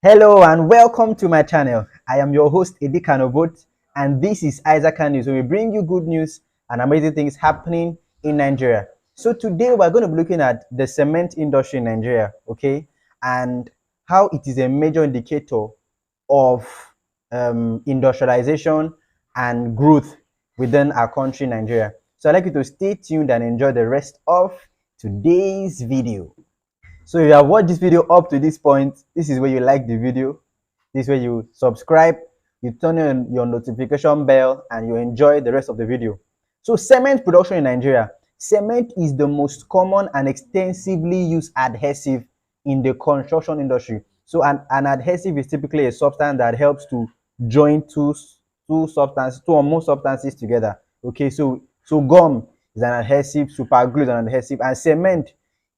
Hello and welcome to my channel. I am your host Edi Kanobot and this is Isaac News, where we bring you good news and amazing things happening in Nigeria. So today we're going to be looking at the cement industry in Nigeria, okay, and how it is a major indicator of industrialization and growth within our country, Nigeria. So I'd like you to stay tuned and enjoy the rest of today's video. So if you have watched this video up to this point, this is where you like the video. This is where you subscribe, you turn on your notification bell, and you enjoy the rest of the video. So cement production in Nigeria. Cement is the most common and extensively used adhesive in the construction industry. So an adhesive is typically a substance that helps to join two or more substances together. Okay, so gum is an adhesive, super glue is an adhesive, and cement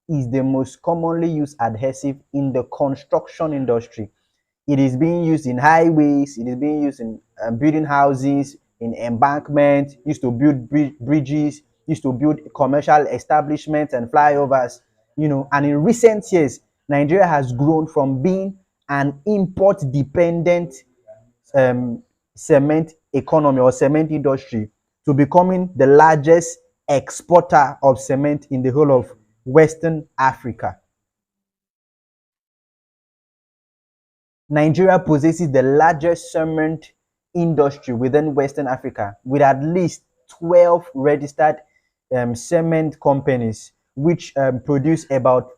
is the most commonly used adhesive in the construction industry. It is being used in highways, it is being used in building houses, in embankments, used to build bridges, used to build commercial establishments and flyovers, and in recent years, Nigeria has grown from being an import dependent cement economy or cement industry to becoming the largest exporter of cement in the whole of Western Africa. Nigeria possesses the largest cement industry within Western Africa, with at least 12 registered cement companies, which produce about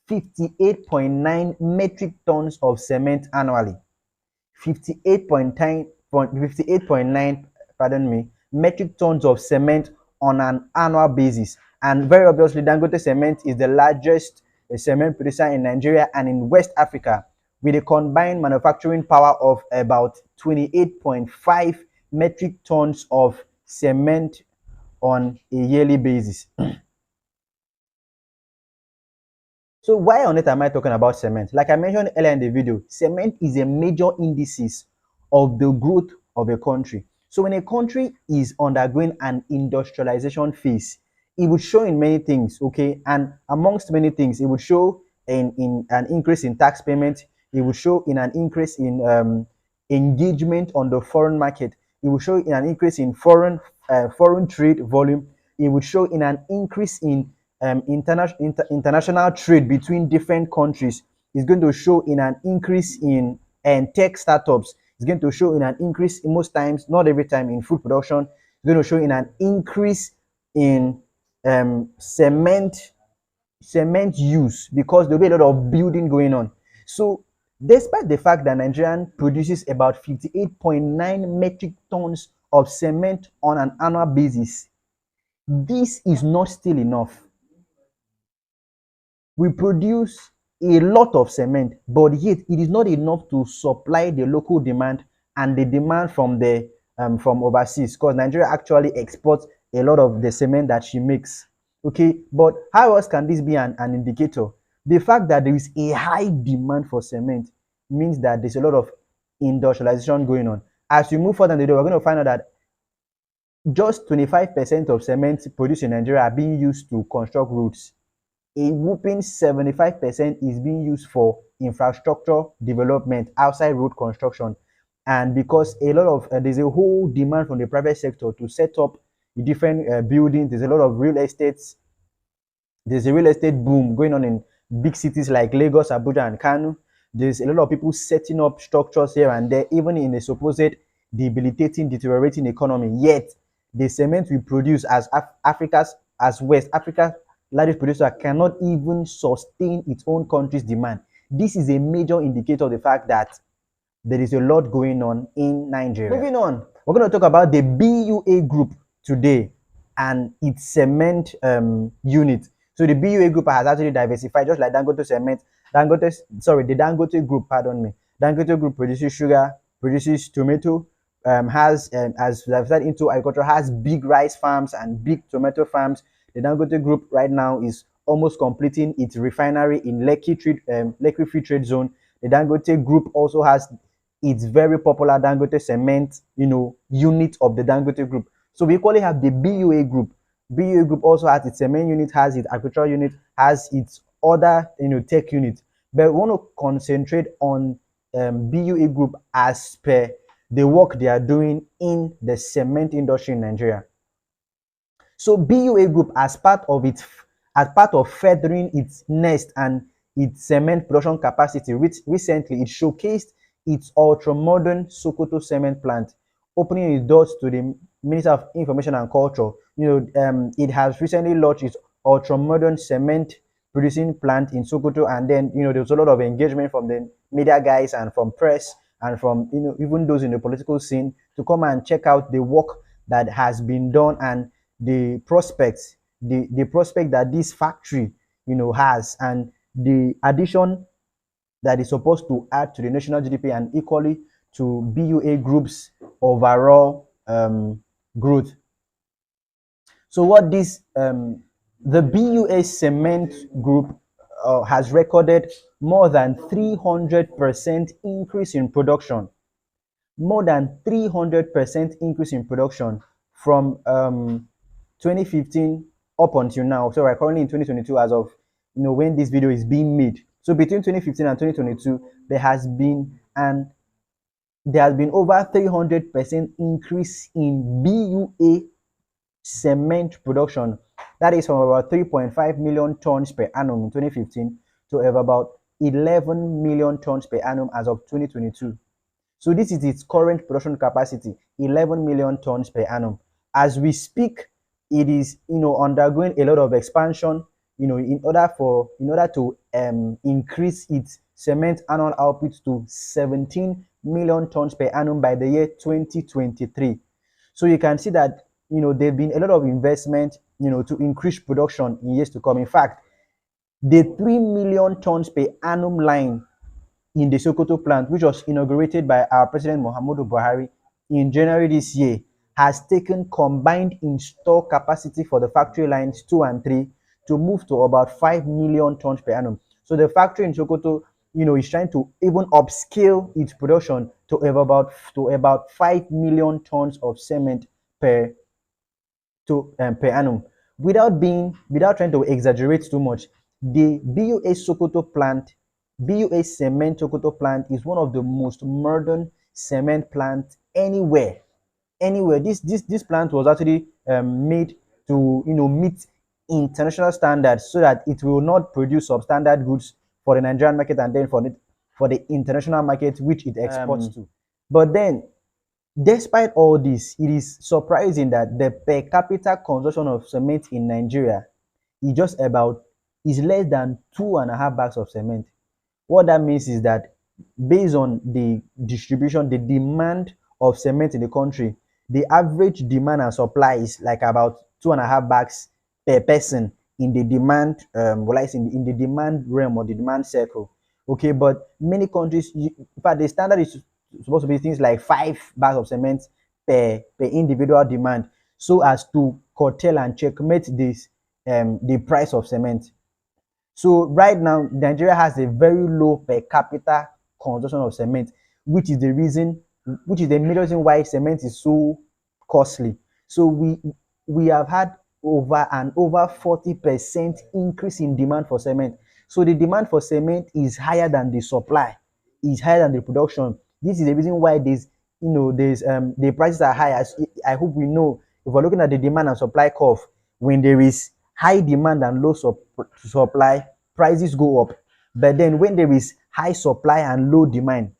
58.9 metric tons of cement annually. 58.9, pardon me, metric tons of cement on an annual basis. And very obviously, Dangote Cement is the largest cement producer in Nigeria and in West Africa, with a combined manufacturing power of about 28.5 metric tons of cement on a yearly basis. So why on earth am I talking about cement? Like I mentioned earlier in the video, cement is a major indices of the growth of a country. So when a country is undergoing an industrialization phase, it would show in many things, okay? And amongst many things, it would show in an increase in tax payment. It would show in an increase in engagement on the foreign market. It would show in an increase in foreign trade volume. It would show in an increase in international trade between different countries. It's going to show in an increase in tech startups. It's going to show in an increase, most times, not every time, in food production. It's going to show in an increase in cement use, because there'll be a lot of building going on. So despite the fact that Nigerian produces about 58.9 metric tons of cement on an annual basis, this is not still enough. We produce a lot of cement, but yet it is not enough to supply the local demand and the demand from overseas, because Nigeria actually exports a lot of the cement that she makes. Okay, but how else can this be an indicator? The fact that there is a high demand for cement means that there's a lot of industrialization going on. As we move further in the day, we're going to find out that just 25% of cement produced in Nigeria are being used to construct roads. A whopping 75% is being used for infrastructure development outside road construction. And because a lot of there's a whole demand from the private sector to set up different buildings. There's a lot of real estate. There's a real estate boom going on in big cities like Lagos, Abuja, and Kano. There's a lot of people setting up structures here and there, even in a supposed deteriorating economy. Yet the cement we produce as West Africa's largest producer cannot even sustain its own country's demand. This is a major indicator of the fact that there is a lot going on in Nigeria. Moving on, we're going to talk about the BUA group today and its cement unit. So the BUA group has actually diversified, just like Dangote Cement. The Dangote group, pardon me. Dangote group produces sugar, produces tomato, has as diversified into agriculture, has big rice farms and big tomato farms. The Dangote group right now is almost completing its refinery in Lekki Free Trade Zone. The Dangote group also has its very popular Dangote Cement, unit of the Dangote group. So we equally have the BUA group. BUA group also has its cement unit, has its agricultural unit, has its other tech unit. But we want to concentrate on BUA Group as per the work they are doing in the cement industry in Nigeria. So BUA Group, as part of furthering its nest and its cement production capacity, which recently it showcased its ultra-modern Sokoto cement plant, opening its doors to the Minister of Information and Culture. It has recently launched its ultra-modern cement producing plant in Sokoto, and then there was a lot of engagement from the media guys and from press and from even those in the political scene to come and check out the work that has been done and the prospects, the prospect that this factory has, and the addition that is supposed to add to the national GDP and equally to BUA Group's overall growth. So what this the BUA Cement Group has recorded more than 300% increase in production, more than 300% increase in production from 2015 up until now. So we're currently in 2022 as of when this video is being made. So between 2015 and 2022, there has been over 300% increase in BUA cement production. That is from about 3.5 million tons per annum in 2015 to about 11 million tons per annum as of 2022. So this is its current production capacity, 11 million tons per annum. As we speak, it is undergoing a lot of expansion, in order to increase its cement annual output to 17 million tons per annum by the year 2023. So you can see that there've been a lot of investment to increase production in years to come. In fact, the 3 million tons per annum line in the Sokoto plant, which was inaugurated by our President Muhammadu Buhari in January this year, has taken combined install capacity for the factory lines 2 and 3 to move to about 5 million tons per annum. So the factory in Sokoto, is trying to even upscale its production to about 5 million tons of cement per annum. Without trying to exaggerate too much, the BUA Cement Sokoto plant is one of the most modern cement plants anywhere. This plant was actually made to meet international standards, so that it will not produce substandard goods for the Nigerian market and then for the international market which it exports to. But then, despite all this, it is surprising that the per capita consumption of cement in Nigeria is less than 2.5 bags of cement. What that means is that based on the distribution, the demand of cement in the country, the average demand and supply is like about 2.5 bags per person in the demand, in the demand realm or the demand circle. Okay, but many countries, in fact, the standard is supposed to be things like 5 bags of cement per individual demand, so as to curtail and checkmate this the price of cement. So right now, Nigeria has a very low per capita consumption of cement, which is the major reason why cement is so costly. So we have had over 40% increase in demand for cement. So the demand for cement is higher than the supply, is higher than the production. This is the reason why the prices are high. As I hope we know, if we're looking at the demand and supply curve, when there is high demand and low supply, prices go up. But then when there is high supply and low demand,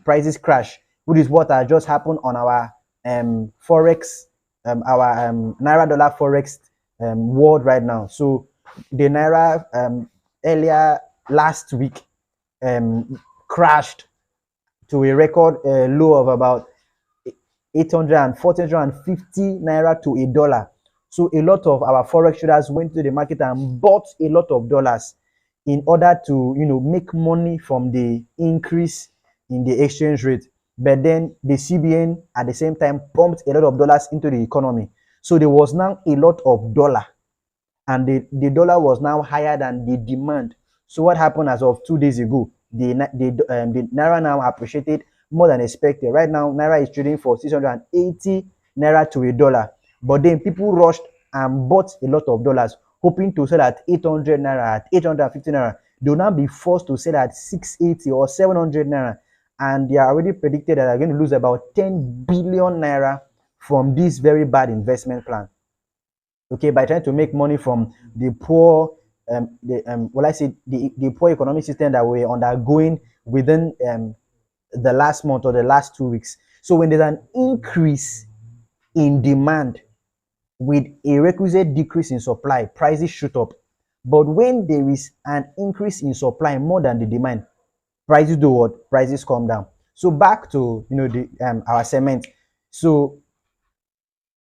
prices crash, which is what has just happened on our forex, our naira dollar forex world right now. So the naira earlier last week crashed to a record low of about 450 naira to a dollar. So a lot of our forex traders went to the market and bought a lot of dollars in order to make money from the increase in the exchange rate. But then the CBN at the same time pumped a lot of dollars into the economy. So there was now a lot of dollar, and the dollar was now higher than the demand. So what happened as of 2 days ago? The naira now appreciated more than expected. Right now, naira is trading for 680 naira to a dollar. But then people rushed and bought a lot of dollars, hoping to sell at 800 naira, at 850 naira. they'll now be forced to sell at 680 or 700 naira, and they are already predicted that they're going to lose about 10 billion naira from this very bad investment plan. Okay, by trying to make money from the poor, well, I say the poor economic system that we're undergoing within the last month or the last 2 weeks. So when there's an increase in demand with a requisite decrease in supply, prices shoot up. But when there is an increase in supply more than the demand, prices do what? Prices come down. So back to the our cement. So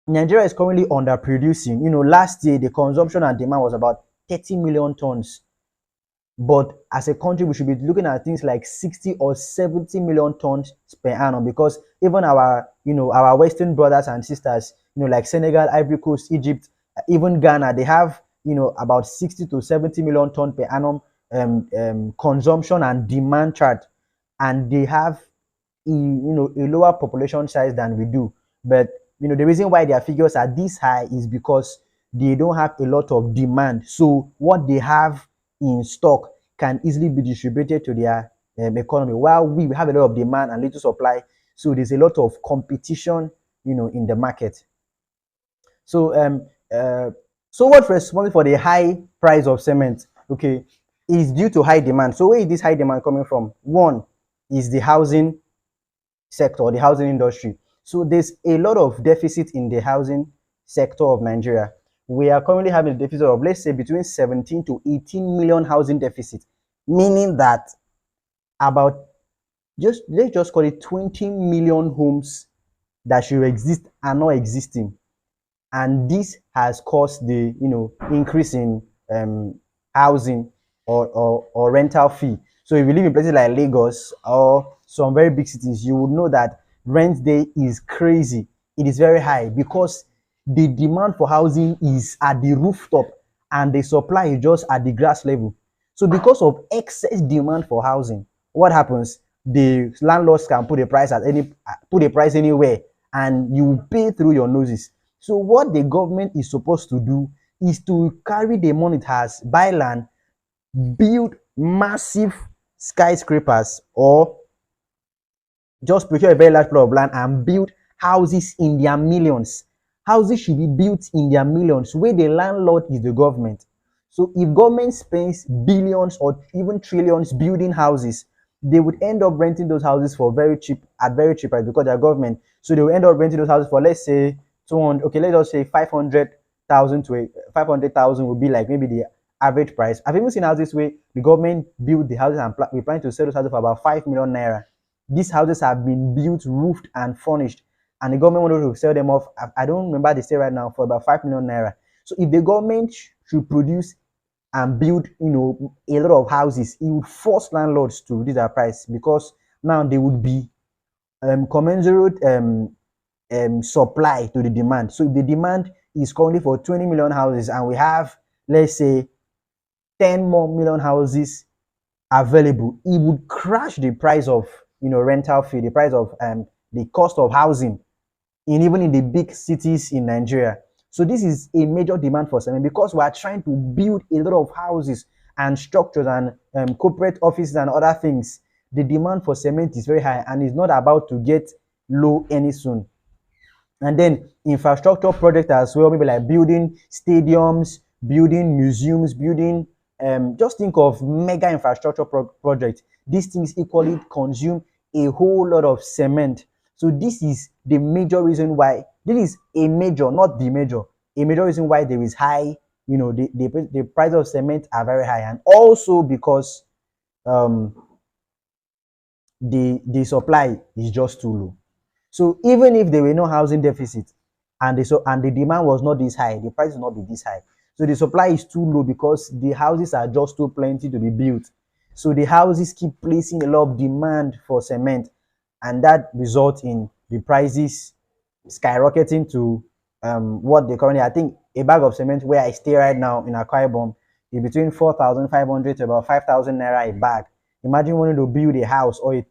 Nigeria is currently underproducing. Last year the consumption and demand was about 30 million tons. But as a country, we should be looking at things like 60 or 70 million tons per annum, because even our Western brothers and sisters, like Senegal, Ivory Coast, Egypt, even Ghana, they have, about 60 to 70 million tons per annum consumption and demand chart. And they have, a lower population size than we do. But, the reason why their figures are this high is because they don't have a lot of demand. So what they have in stock can easily be distributed to their economy, while we have a lot of demand and little supply. So there's a lot of competition, in the market. So so what's responsible for the high price of cement? Okay, is due to high demand. So where is this high demand coming from? One is the housing sector, the housing industry. So there's a lot of deficit in the housing sector of Nigeria. We are currently having a deficit of, let's say, between 17 to 18 million housing deficit, meaning that about let's just call it 20 million homes that should exist are not existing. And this has caused the increase in housing or rental fee. So if you live in places like Lagos or some very big cities, you would know that rent there is crazy. It is very high because the demand for housing is at the rooftop and the supply is just at the grass level. So because of excess demand for housing, what happens? The landlords can put a price anywhere, and you pay through your noses. So what the government is supposed to do is to carry the money it has, buy land, build massive skyscrapers, or just procure a very large plot of land and build houses in their millions. Houses should be built in their millions, where the landlord is the government. So if government spends billions or even trillions building houses, they would end up renting those houses for very cheap, at very cheap price, because they're government. So they will end up renting those houses for, let's say, 200. Okay, let's just say 500,000 to 500,000 would be like maybe the average price. I've even seen houses where the government build the houses and we plan to sell those houses for about 5 million naira. These houses have been built, roofed, and furnished, and the government wanted to sell them off. I don't remember the sale right now, for about 5 million naira. So if the government should produce and build, a lot of houses, it would force landlords to reduce their price, because now they would be commensurate supply to the demand. So if the demand is currently for 20 million houses, and we have, let's say, 10 more million houses available, it would crash the price of rental fee, the price of the cost of housing even in the big cities in Nigeria. So this is a major demand for cement, because we are trying to build a lot of houses and structures and corporate offices and other things. The demand for cement is very high, and is not about to get low any soon. And then infrastructure projects as well, maybe like building stadiums, building museums, building just think of mega infrastructure projects. These things equally consume a whole lot of cement. So this is the major reason why, this is a major, not the major, a major reason why there is high, the price of cement are very high. And also because the supply is just too low. So even if there were no housing deficit, and the demand was not this high, the price will not be this high. So the supply is too low because the houses are just too plenty to be built. So the houses keep placing a lot of demand for cement, and that results in the prices skyrocketing to what they currently, I think a bag of cement where I stay right now in Akwa Ibom is between 4,500 to about 5,000 naira a bag. Imagine wanting to build a house or a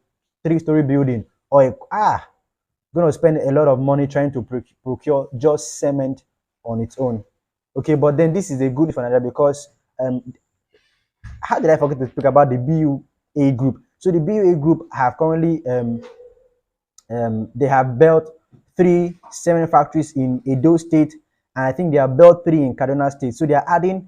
3-story building, or going to spend a lot of money trying to procure just cement on its own. Okay, but then this is a good for Nigeria, because how did I forget to speak about the BUA group? So the BUA group have currently they have built 3 cement factories in Edo State, and I think they have built 3 in Kaduna State. So they are adding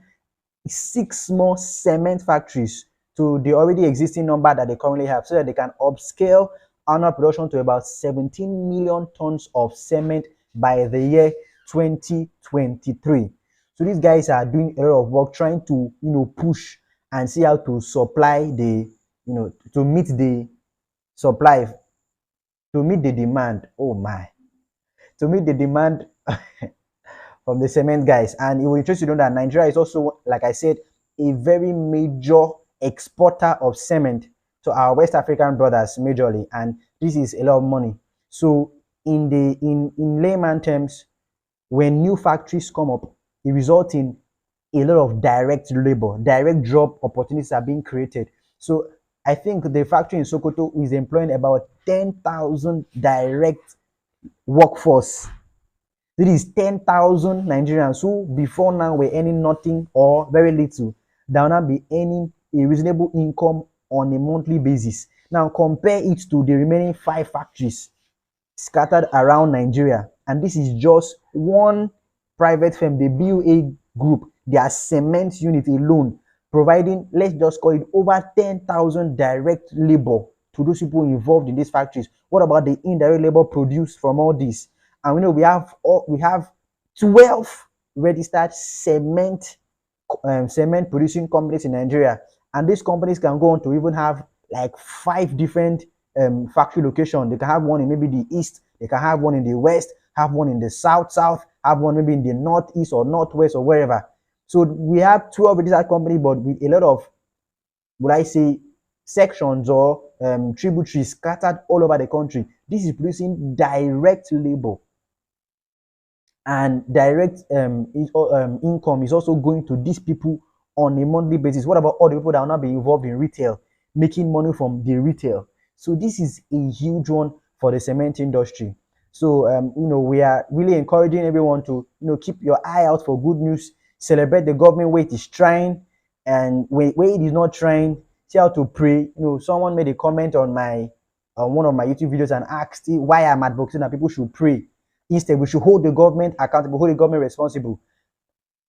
6 more cement factories to the already existing number that they currently have, so that they can upscale annual production to about 17 million tons of cement by the year 2023. So these guys are doing a lot of work trying to push and see how to supply the to meet the supply, to meet the demand. Oh my, to meet the demand from the cement guys. And it will interest you to know that Nigeria is also, like I said, a very major exporter of cement to our West African brothers majorly, and this is a lot of money. So in layman terms, when new factories come up, it results in a lot of direct labor, direct job opportunities are being created. So I think the factory in Sokoto is employing about 10,000 direct workforce. This is 10,000 Nigerians who before now were earning nothing or very little. They will now be earning a reasonable income on a monthly basis. Now compare it to the remaining 5 factories scattered around Nigeria. And this is just one private firm, the BUA group, their cement unit alone, providing, let's just call it, over 10,000 direct labor to those people involved in these factories. What about the indirect labor produced from all this? And we know we have 12 registered cement producing companies in Nigeria, and these companies can go on to even have like 5 different factory locations. They can have one in maybe the east, they can have one in the west, have one in the south, have one maybe in the northeast or northwest or wherever. So we have 12 registered companies, but with a lot of, would I say, sections or tributaries scattered all over the country. This is producing direct labor, and direct income is also going to these people on a monthly basis. What about all the people that will not be involved in retail, making money from the retail? So this is a huge one for the cement industry. So we are really encouraging everyone to keep your eye out for good news. Celebrate the government where it is trying, and where it is not trying, see how to pray. Someone made a comment on one of my YouTube videos and asked why I'm advocating that people should pray. Instead, we should hold the government accountable, hold the government responsible.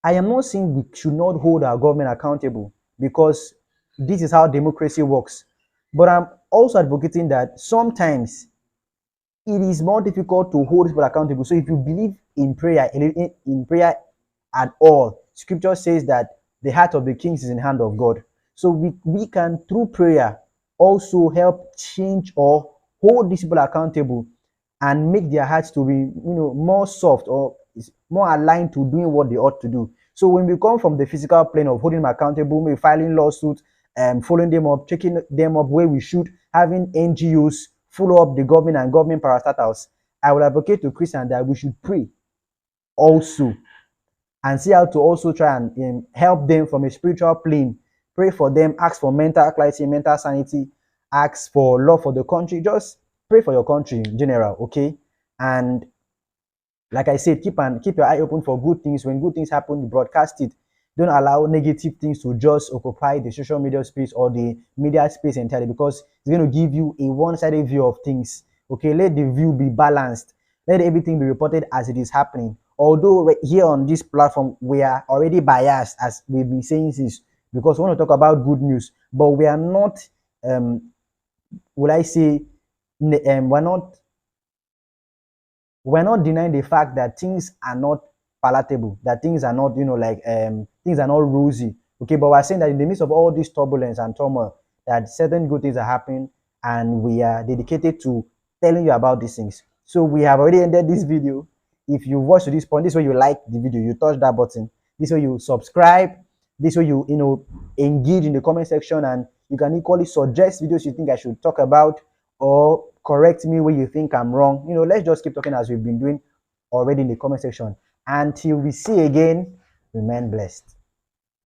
I am not saying we should not hold our government accountable, because this is how democracy works. But I'm also advocating that sometimes it is more difficult to hold people accountable. So if you believe in prayer, in prayer at all, scripture says that the heart of the kings is in the hand of God. So we can, through prayer, also help change or hold these people accountable and make their hearts to be more soft or more aligned to doing what they ought to do. So when we come from the physical plane of holding them accountable, maybe filing lawsuits, following them up, checking them up where we should, having NGOs follow up the government and government parastatals, I will advocate to Christians that we should pray also, and see how to also try and help them from a spiritual plane. Pray for them, ask for mental clarity, mental sanity, ask for love for the country. Just pray for your country in general, okay? And like I said, keep your eye open for good things. When good things happen, broadcast it. Don't allow negative things to just occupy the social media space or the media space entirely, because it's going to give you a one-sided view of things. Okay, let the view be balanced. Let everything be reported as it is happening. Although here on this platform, we are already biased, as we've been saying this, because we want to talk about good news, but we are not, will I say, we're not denying the fact that things are not palatable, that things are not, things are not rosy. Okay, but we're saying that in the midst of all this turbulence and turmoil, that certain good things are happening, and we are dedicated to telling you about these things. So we have already ended this video. If you watch to this point, this way you like the video, you touch that button. This way you subscribe. This way you engage in the comment section, and you can equally suggest videos you think I should talk about, or correct me where you think I'm wrong. Let's just keep talking as we've been doing already in the comment section. Until we see again, remain blessed.